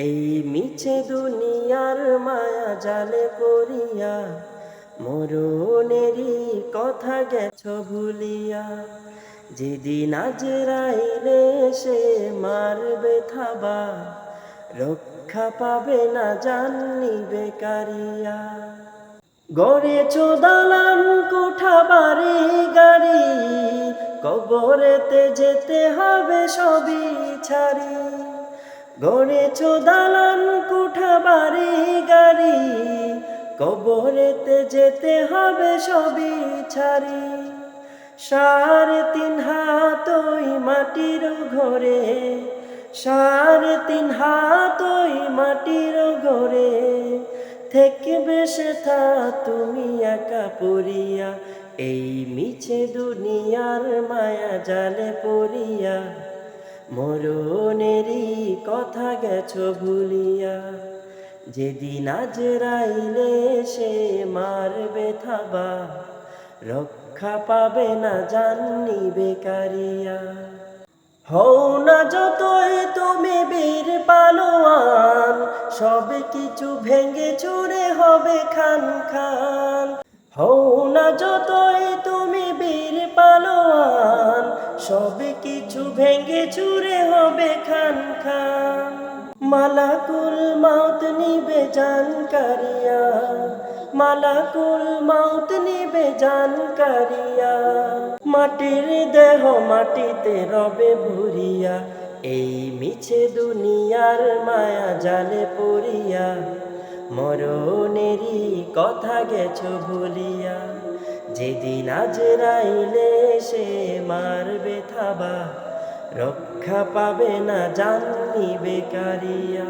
এই মিছে দুনিয়ার মায়া জালে পড়িয়া মরণেরই কথা গেছ ভুলিয়া। যেদিন আজরাইলে সে মারবে থাবা, রক্ষা পাবে না জাননি বেকারিয়া। গড়েছ দালান কোঠা বাড়ি গাড়ি, কবরেতে যেতে হবে সবই ছাড়ি। গড়েছ দালান কোঠা বাড়ি গাড়ি, কবরেতে যেতে হবে সবই ছাড়ি। 3.5 হাত ওই মাটির ঘরে, 3.5 হাত ওই মাটির ঘরে, থাকবে সেথা তুমি একা পড়িয়া। এই মিছে দুনিয়ার মায়া জালে পড়িয়া মরণেরই কথা গেছ ভুলিয়া। যেদিন আজরাইলে সে মারবে থাবা, রক্ষা পাবে না জাননি বেকারিয়া। হও না যতই তুমি বীর পালোয়ান, সব কিছু ভেঙে চুরে হবে খান খান। হও না যতই তুমি বীর পালোয়ান, সব কিছু ভেঙে চুরে হবে খান খান। মালাকুল মাউত নিবে জানকারিয়া, মালাকুল মাউত নিবে জানকারিয়া। মাটির দেহ মাটিতে রবে ভরিয়া, এই মিছে দুনিয়ার মায়া জালে পড়িয়া মরণেরই কথা গেছ ভুলিয়া। যেদিন আজরাইলে সে মারবে থাবা, রক্ষা পাবে না জাননি বেকারিয়া।